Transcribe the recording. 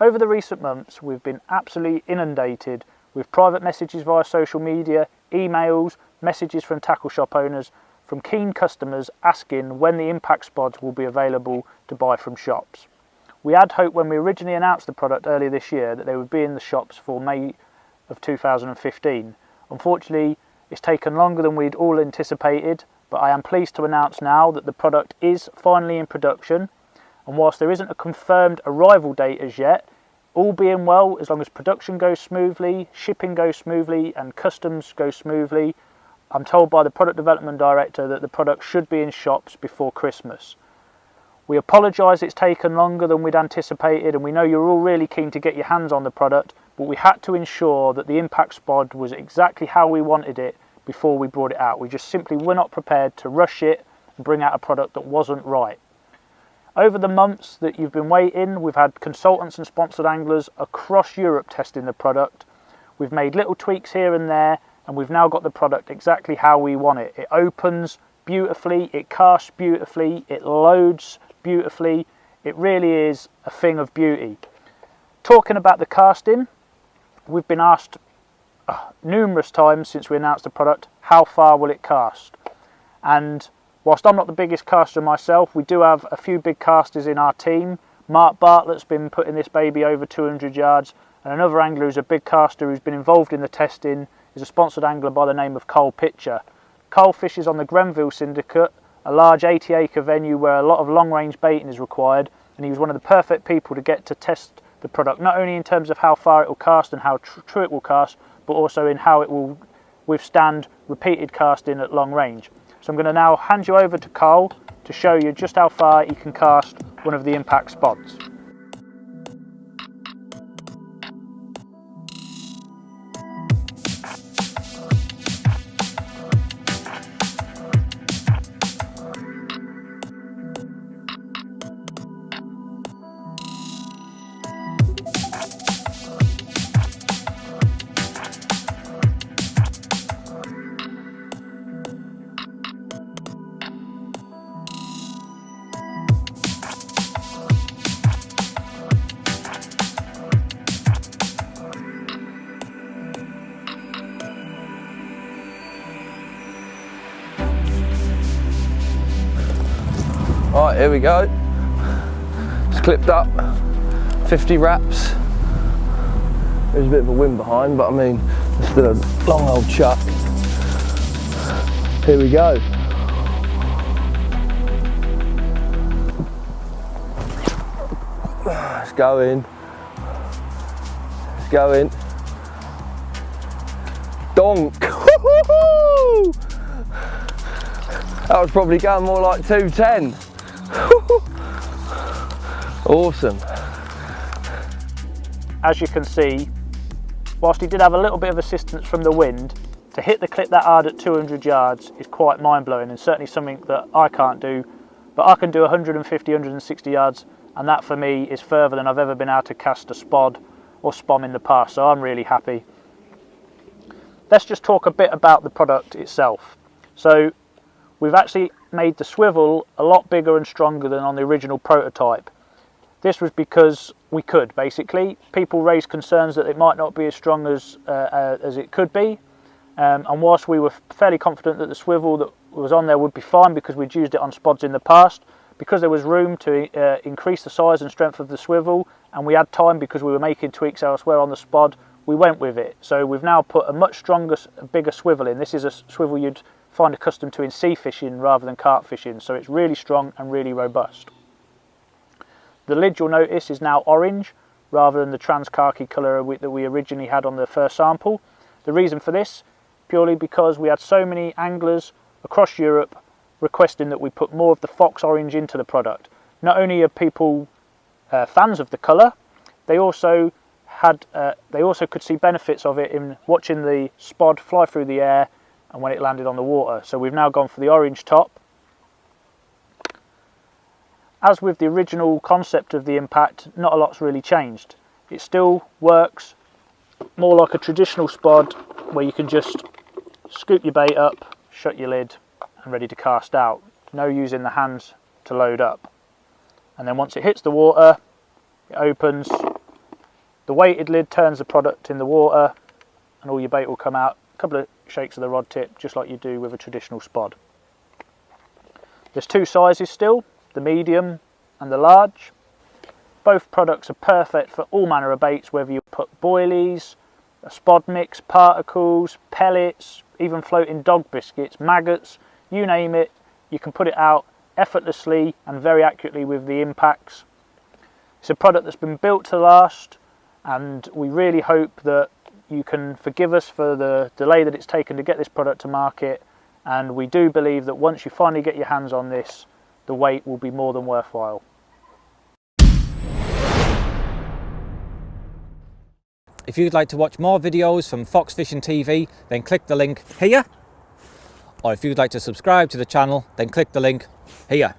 Over the recent months, we've been absolutely inundated with private messages via social media, emails, messages from tackle shop owners, from keen customers asking when the Impact Spods will be available to buy from shops. We had hoped when we originally announced the product earlier this year that they would be in the shops for May of 2015. Unfortunately, it's taken longer than we'd all anticipated, but I am pleased to announce now that the product is finally in production, and whilst there isn't a confirmed arrival date as yet, all being well, as long as production goes smoothly, shipping goes smoothly and customs go smoothly, I'm told by the product development director that the product should be in shops before Christmas. We apologise it's taken longer than we'd anticipated, and we know you're all really keen to get your hands on the product, but we had to ensure that the Impact Spod was exactly how we wanted it before we brought it out. We just simply were not prepared to rush it and bring out a product that wasn't right. Over the months that you've been waiting, we've had consultants and sponsored anglers across Europe testing the product. We've made little tweaks here and there, and we've now got the product exactly how we want it. It opens beautifully, it casts beautifully, it loads beautifully. It really is a thing of beauty. Talking about the casting, we've been asked numerous times since we announced the product, how far will it cast? And whilst I'm not the biggest caster myself, we do have a few big casters in our team. Mark Bartlett's been putting this baby over 200 yards, and another angler who's a big caster who's been involved in the testing is a sponsored angler by the name of Cole Pitcher. Cole fishes on the Grenville Syndicate, a large 80-acre venue where a lot of long-range baiting is required, and he was one of the perfect people to get to test the product, not only in terms of how far it will cast and how true it will cast, but also in how it will withstand repeated casting at long range. So I'm going to now hand you over to Cole to show you just how far he can cast one of the Impact Spods. Right, here we go. It's clipped up, 50 wraps. There's a bit of a wind behind, but I mean, it's still a long old chuck. Here we go. It's going. It's going. Donk. That was probably going more like 210. Awesome. As you can see, whilst he did have a little bit of assistance from the wind, to hit the clip that hard at 200 yards is quite mind-blowing, and certainly something that I can't do, but I can do 150, 160 yards, and that for me is further than I've ever been able to cast a spod or spom in the past, so I'm really happy. Let's just talk a bit about the product itself. So we've actually made the swivel a lot bigger and stronger than on the original prototype. This was because we could, basically. People raised concerns that it might not be as strong as it could be, and whilst we were fairly confident that the swivel that was on there would be fine because we'd used it on spods in the past, because there was room to increase the size and strength of the swivel, and we had time because we were making tweaks elsewhere on the spod, we went with it. So we've now put a much stronger, bigger swivel in. This is a swivel you'd find accustomed to in sea fishing rather than carp fishing, so it's really strong and really robust. The lid, you'll notice, is now orange rather than the trans khaki colour that we originally had on the first sample. The reason for this, purely because we had so many anglers across Europe requesting that we put more of the Fox orange into the product. Not only are people fans of the colour, they also could see benefits of it in watching the spod fly through the air and when it landed on the water. So we've now gone for the orange top. As with the original concept of the Impact, not a lot's really changed. It still works more like a traditional spod where you can just scoop your bait up, shut your lid and ready to cast out. No using the hands to load up. And then once it hits the water, it opens, The weighted lid turns the product in the water and all your bait will come out. A couple of shakes of the rod tip, just like you do with a traditional spod. There's two sizes still, the medium and the large. Both products are perfect for all manner of baits, whether you put boilies, a spod mix, particles, pellets, even floating dog biscuits, maggots, you name it, you can put it out effortlessly and very accurately with the impacts. It's a product that's been built to last, and we really hope that you can forgive us for the delay that it's taken to get this product to market, and we do believe that once you finally get your hands on this, the wait will be more than worthwhile. If you'd like to watch more videos from Fox Fishing TV, then click the link here. Or if you'd like to subscribe to the channel, then click the link here.